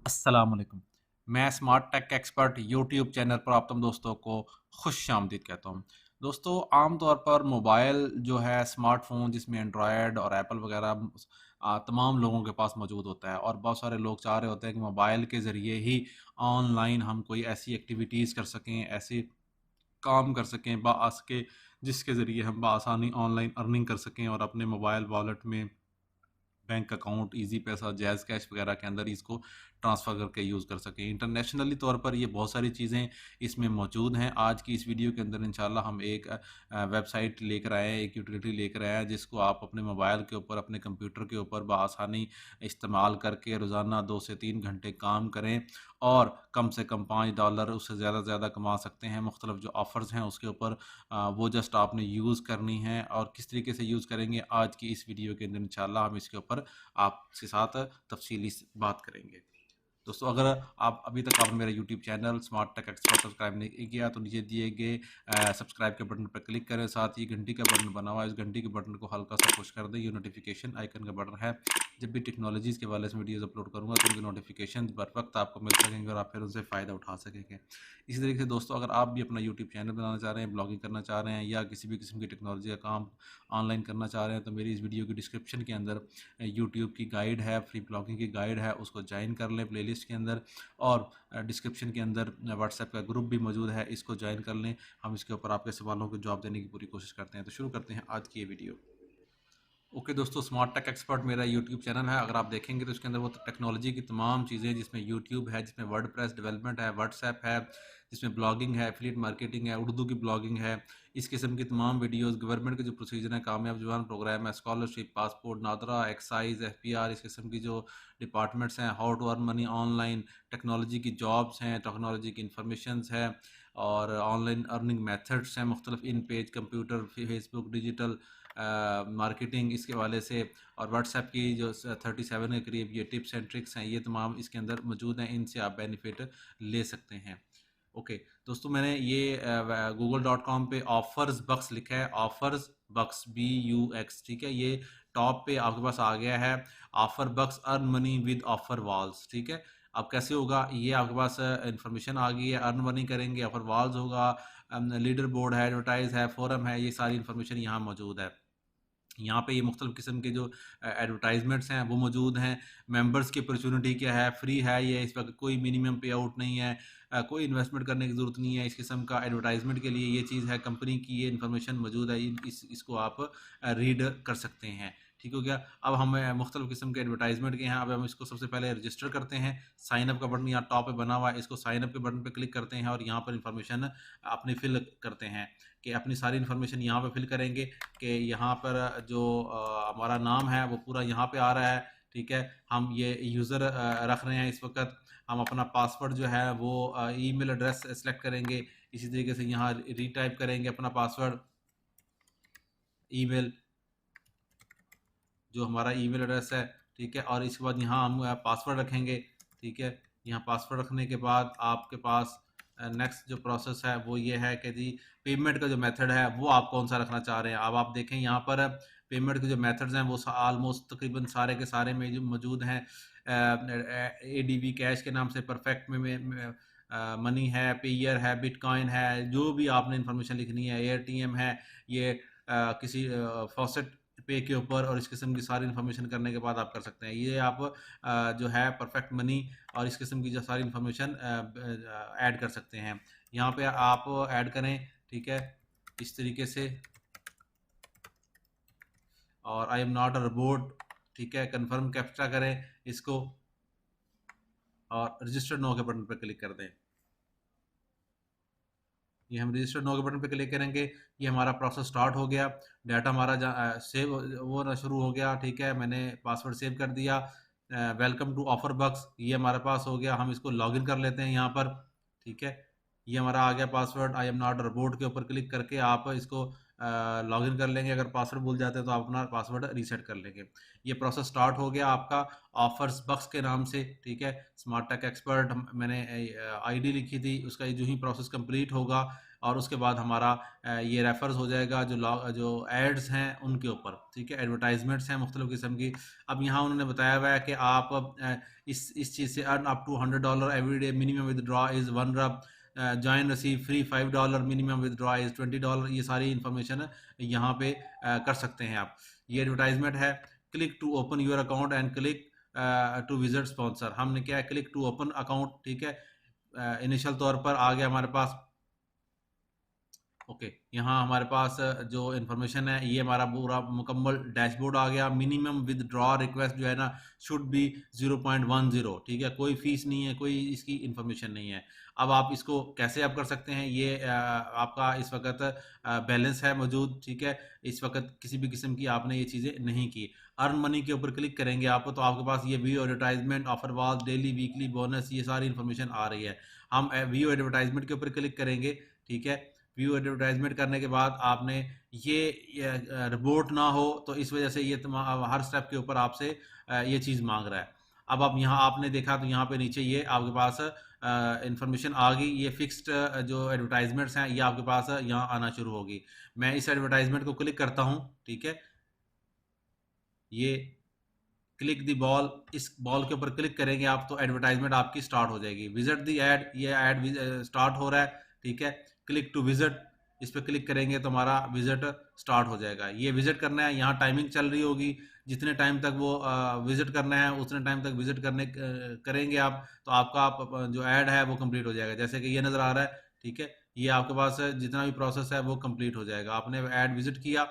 अस्सलाम वालेकुम। मैं smart tech expert YouTube channel पर आप तमाम दोस्तों को खुश आमदीद कहता हूँ। दोस्तों, आम तौर पर मोबाइल जो है स्मार्टफ़ोन जिसमें एंड्रॉयड और एप्पल वगैरह तमाम लोगों के पास मौजूद होता है और बहुत सारे लोग चाह रहे होते हैं कि मोबाइल के ज़रिए ही ऑनलाइन हम कोई ऐसी एक्टिविटीज़ कर सकें, ऐसे काम कर सकें के जिसके ज़रिए हम बआसानी ऑनलाइन अर्निंग कर सकें और अपने मोबाइल वॉलेट में बैंक अकाउंट, ईज़ी पैसा, जैज़ कैश वगैरह के अंदर इसको ट्रांसफ़र करके यूज़ कर सकें। इंटरनेशनली तौर पर ये बहुत सारी चीज़ें इसमें मौजूद हैं। आज की इस वीडियो के अंदर इंशाल्लाह हम एक वेबसाइट लेकर आए हैं, एक यूटिलिटी लेकर आए हैं जिसको आप अपने मोबाइल के ऊपर, अपने कंप्यूटर के ऊपर बआसानी इस्तेमाल करके रोज़ाना 2 से 3 घंटे काम करें और कम से कम $5 उससे ज़्यादा से ज़्यादा कमा सकते हैं। मुख्तलिफ जो ऑफ़र्स हैं उसके ऊपर वो जस्ट आपने यूज़ करनी है और किस तरीके से यूज़ करेंगे आज की इस वीडियो के अंदर इंशाल्लाह हम इसके ऊपर आपके साथ तफ़सीली बात करेंगे। दोस्तों, अगर आप अभी तक आपने मेरा YouTube channel smart tech expert subscribe नहीं किया तो नीचे दिए गए सब्सक्राइब के बटन पर क्लिक करें। साथ ही घंटी का बटन बना हुआ है, इस घंटी के बटन को हल्का सा पुश कर दें। ये नोटिफिकेशन आइकन का बटन है। जब भी टेक्नोलॉजीज़ के वाले से वीडियोज़ अपलोड करूँगा तो उनके नोटिफिकेशन बर वक्त आपको मिल सकेंगे और आप फिर उनसे फ़ायदा उठा सकेंगे। इसी तरीके से दोस्तों, अगर आप भी अपना यूट्यूब चैनल बनाना चाह रहे हैं, ब्लॉगिंग करना चाह रहे हैं या किसी भी किस्म की टेक्नोलॉजी का काम ऑनलाइन करना चाह रहे हैं तो मेरी इस वीडियो की डिस्क्रिप्शन के अंदर यूट्यूब की गाइड है, फ्री ब्लॉगिंग की गाइड है, उसको ज्वाइन कर लें प्लेलिस्ट के अंदर। और डिस्क्रिप्शन के अंदर व्हाट्सएप का ग्रुप भी मौजूद है, इसको ज्वाइन कर लें। हम इसके ऊपर आपके सवालों के जवाब देने की पूरी कोशिश करते हैं। तो शुरू करते हैं आज की ये वीडियो। ओके दोस्तों, स्मार्ट टेक एक्सपर्ट मेरा यूट्यूब चैनल है। अगर आप देखेंगे तो इसके अंदर वो टेक्नोलॉजी की तमाम चीज़ें, जिसमें यूट्यूब है, जिसमें वर्डप्रेस डेवलपमेंट है, व्हाट्सएप है, जिसमें ब्लॉगिंग है, एफिलिएट मार्केटिंग है, उर्दू की ब्लॉगिंग है, इस किस्म की तमाम वीडियोस, गवर्नमेंट के जो प्रोसीजर हैं, कामयाब जवान प्रोग्राम है, scholarship, passport, NADRA, excise, FPR, इस किस्म की जो डिपार्टमेंट्स हैं, how to earn money online, technology की जॉब्स हैं, टेक्नोलॉजी की इंफॉर्मेशंस है और ऑनलाइन अर्निंग मेथड्स हैं मुख्तलिफ, InPage, computer, Facebook, digital marketing, इसके हवाले से और व्हाट्सएप की जो 37 के करीब ये टिप्स एंड ट्रिक्स हैं, ये तमाम इसके अंदर मौजूद हैं। इनसे आप बेनिफिट ले सकते हैं। ओके दोस्तों, मैंने ये google.com पे ऑफर्स बक्स लिखा है, ऑफर्स बक्स BUX, ठीक है। ये टॉप पे आपके पास आ गया है, offer bucks earn money with offer walls, ठीक है। अब कैसे होगा, ये आपके पास इंफॉर्मेशन आ गई है, अर्न मनी करेंगे, ऑफर वॉल्स होगा, लीडर बोर्ड है, एडवर्टाइज है, फोरम है, ये सारी इंफॉर्मेशन यहाँ मौजूद है। यहाँ पे ये मुख्तलिफ़ किस्म के जो एडवर्टाइजमेंट्स हैं वो मौजूद हैं। मेंबर्स की अपॉर्चुनिटी क्या है, फ्री है ये, इस वक्त कोई मिनिमम पे आउट नहीं है, कोई इन्वेस्टमेंट करने की ज़रूरत नहीं है। इस किस्म का एडवर्टाइजमेंट के लिए ये चीज़ है, कंपनी की ये इन्फॉर्मेशन मौजूद है, इसको आप रीड कर सकते हैं। ठीक हो गया। अब हम मुख्तलिफ़ किस्म के एडवर्टाइजमेंट के हैं, अब हम इसको सबसे पहले रजिस्टर करते हैं। साइन अप का बटन यहाँ टॉप पे बना हुआ है, इसको साइन अप के बटन पे क्लिक करते हैं और यहाँ पर इंफॉर्मेशन अपनी फिल करते हैं कि अपनी सारी इन्फॉर्मेशन यहाँ पे फिल करेंगे कि यहाँ पर जो हमारा नाम है वो पूरा यहाँ पे आ रहा है, ठीक है। हम ये यूज़र रख रहे हैं इस वक्त। हम अपना पासवर्ड जो है वो ईमेल एड्रेस सेलेक्ट करेंगे, इसी तरीके से यहाँ रीटाइप करेंगे अपना पासवर्ड, ईमेल जो हमारा ईमेल एड्रेस है, ठीक है। और इसके बाद यहाँ हम पासवर्ड रखेंगे, ठीक है। यहाँ पासवर्ड रखने के बाद आपके पास नेक्स्ट जो प्रोसेस है वो ये है कि जी पेमेंट का जो मेथड है वो आप कौन सा रखना चाह रहे हैं। अब आप देखें यहाँ पर पेमेंट के जो मेथड्स हैं वो ऑलमोस्ट तकरीबन सारे के सारे में जो मौजूद हैं। ADB कैश के नाम से, परफेक्ट में मनी है, पेयर है, बिटकॉइन है, जो भी आपने इन्फॉर्मेशन लिखनी है, AirTM है, ये किसी फॉसेट पे के ऊपर, और इस किस्म की सारी इन्फॉर्मेशन करने के बाद आप कर सकते हैं। ये आप जो है परफेक्ट मनी और इस किस्म की जो सारी इन्फॉर्मेशन ऐड कर सकते हैं। यहाँ पे आप ऐड करें, ठीक है, इस तरीके से। और I am not a robot, ठीक है, कंफर्म कैप्चा करें इसको और रजिस्टर्ड नो के बटन पर क्लिक कर दें। ये हम रजिस्टर्ड नो के बटन पे क्लिक करेंगे, ये हमारा प्रोसेस स्टार्ट हो गया। डाटा हमारा सेव वो ना शुरू हो गया, ठीक है। मैंने पासवर्ड सेव कर दिया। वेलकम टू ऑफर बक्स, ये हमारे पास हो गया। हम इसको लॉगिन कर लेते हैं यहाँ पर, ठीक है। ये हमारा आ गया password, I am not robot के ऊपर क्लिक करके आप इसको लॉगिन कर लेंगे। अगर पासवर्ड भूल जाते हैं तो आप अपना पासवर्ड रीसेट कर लेंगे। ये प्रोसेस स्टार्ट हो गया आपका ऑफर्स बक्स के नाम से, ठीक है। स्मार्ट टेक एक्सपर्ट मैंने आईडी लिखी थी, उसका जो ही प्रोसेस कंप्लीट होगा और उसके बाद हमारा ये रेफर्स हो जाएगा जो एड्स हैं उनके ऊपर, ठीक है, एडवर्टाइजमेंट्स हैं मुख्तलिफ किस्म की। अब यहाँ उन्होंने बताया हुआ है कि आप इस चीज़ से earn up to $100 every day, minimum withdraw is 1 rub, join receive free $5, minimum withdraw is $20। ये सारी इन्फॉर्मेशन यहाँ पे कर सकते हैं आप। ये एडवर्टाइजमेंट है। Click to open your account and click to visit sponsor. हमने क्या है, क्लिक टू ओपन अकाउंट, ठीक है, इनिशियल तौर पर आ गया हमारे पास। ओके, यहाँ हमारे पास जो इन्फॉर्मेशन है ये हमारा पूरा मुकम्मल डैशबोर्ड आ गया। मिनिमम विदड्रॉ रिक्वेस्ट जो है ना शुड बी 0.10, ठीक है, कोई फीस नहीं है, कोई इसकी इन्फॉर्मेशन नहीं है। अब आप इसको कैसे आप कर सकते हैं, ये आपका इस वक्त बैलेंस है मौजूद, ठीक है, इस वक्त किसी भी किस्म की आपने ये चीज़ें नहीं की। अर्न मनी के ऊपर क्लिक करेंगे आप तो आपके पास ये view advertisement, offer wall, daily, weekly, bonus, ये सारी इन्फॉर्मेशन आ रही है। हम व्यू एडवर्टाइजमेंट के ऊपर क्लिक करेंगे, ठीक है। व्यू एडवर्टाइजमेंट करने के बाद आपने ये रिपोर्ट ना हो तो इस वजह से ये हर स्टेप के ऊपर आपसे ये चीज़ मांग रहा है। अब आप यहाँ आपने देखा तो यहाँ पे नीचे ये आपके पास इंफॉर्मेशन आ गई। ये फिक्स्ड जो एडवर्टाइजमेंट्स हैं ये आपके पास यहाँ आना शुरू होगी। मैं इस एडवर्टाइजमेंट को क्लिक करता हूँ, ठीक है, ये क्लिक दी बॉल, इस बॉल के ऊपर क्लिक करेंगे आप तो एडवर्टाइजमेंट आपकी स्टार्ट हो जाएगी। विजिट दी एड, ये एड स्टार्ट हो रहा है, ठीक है। क्लिक टू विजिट, इस पर क्लिक करेंगे तो हमारा विजिट स्टार्ट हो जाएगा। ये विजिट करना है, यहाँ टाइमिंग चल रही होगी, जितने टाइम तक वो विजिट करना है उतने टाइम तक विजिट करेंगे आप तो आपका जो ऐड है वो कंप्लीट हो जाएगा। जैसे कि ये नज़र आ रहा है, ठीक है, ये आपके पास जितना भी प्रोसेस है वो कंप्लीट हो जाएगा। आपने ऐड विजिट किया,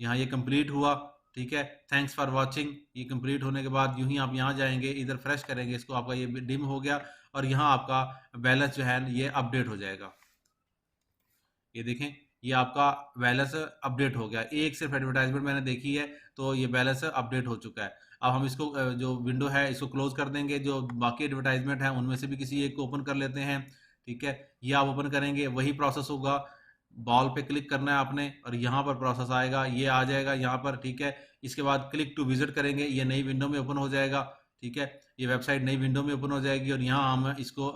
यहाँ ये कंप्लीट हुआ, ठीक है, थैंक्स फॉर वाचिंग। ये कंप्लीट होने के बाद यूं ही आप यहाँ जाएंगे, इधर फ्रेश करेंगे इसको, आपका ये डिम हो गया और यहाँ आपका बैलेंस जो है ये अपडेट हो जाएगा। ये देखें, ये आपका बैलेंस अपडेट हो गया। एक सिर्फ एडवर्टाइजमेंट मैंने देखी है तो ये बैलेंस अपडेट हो चुका है। अब हम इसको जो विंडो है इसको क्लोज कर देंगे। जो बाकी एडवर्टाइजमेंट है उनमें से भी किसी एक को ओपन कर लेते हैं, ठीक है। ये आप ओपन करेंगे, वही प्रोसेस होगा। बॉल पे क्लिक करना है आपने और यहाँ पर प्रोसेस आएगा, ये आ जाएगा यहाँ पर, ठीक है। इसके बाद क्लिक टू विजिट करेंगे, ये नई विंडो में ओपन हो जाएगा, ठीक है। ये वेबसाइट नई विंडो में ओपन हो जाएगी और यहाँ हम इसको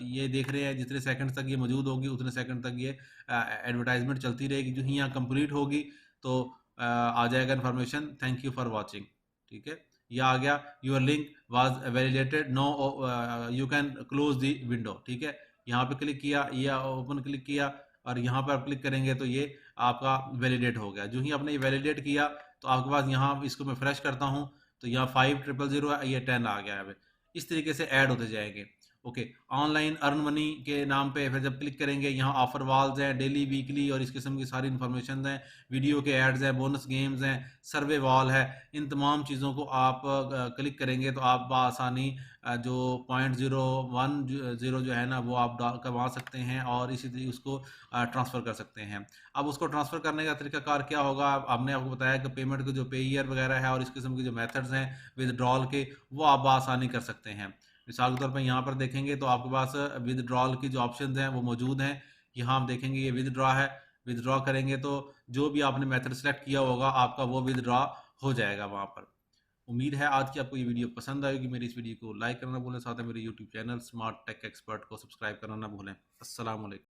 ये देख रहे हैं जितने सेकंड तक ये मौजूद होगी उतने सेकंड तक ये एडवर्टाइजमेंट चलती रहेगी। जो ही यहाँ कंप्लीट होगी तो आ जाएगा information, thank you for watching, ठीक है। ये आ गया, your link was validated, no you can close the window, ठीक है। यहाँ पे क्लिक किया, ये ओपन क्लिक किया और यहाँ पर आप क्लिक करेंगे तो ये आपका वैलिडेट हो गया। जो ही आपने ये वैलिडेट किया तो आपके पास यहाँ इसको मैं फ्रेश करता हूँ तो यहाँ 5000 है, ये 10 आ गया है। इस तरीके से ऐड होते जाएंगे। ओके, ऑनलाइन अर्न मनी के नाम पे फिर जब क्लिक करेंगे यहाँ ऑफर वॉल्स हैं, डेली, वीकली और इस किस्म की सारी इन्फॉर्मेशन हैं, वीडियो के एड्स हैं, बोनस गेम्स हैं, सर्वे वॉल है। इन तमाम चीज़ों को आप क्लिक करेंगे तो आप बआसानी जो 0.010 जो है ना वो आप करवा सकते हैं और इसी तरीके उसको ट्रांसफ़र कर सकते हैं। अब उसको ट्रांसफ़र करने का तरीकाकार क्या होगा, हमने आपको बताया कि पेमेंट के जो पेयर वगैरह है और इस किस्म के जो मेथड्स हैं विदड्रॉल के, वो आप बआसानी कर सकते हैं। मिसाल के तौर पर यहाँ पर देखेंगे तो आपके पास विदड्रॉल की जो ऑप्शंस हैं वो मौजूद हैं। यहाँ आप देखेंगे ये विदड्रॉ है, विदड्रॉ करेंगे तो जो भी आपने मेथड सेलेक्ट किया होगा आपका वो विदड्रॉ हो जाएगा वहाँ पर। उम्मीद है आज की आपको ये वीडियो पसंद आएगी। मेरी इस वीडियो को लाइक करना ना भूलें, साथ में मेरे YouTube channel smart tech expert को सब्सक्राइब करना ना भूलें। अस्सलाम वालेकुम।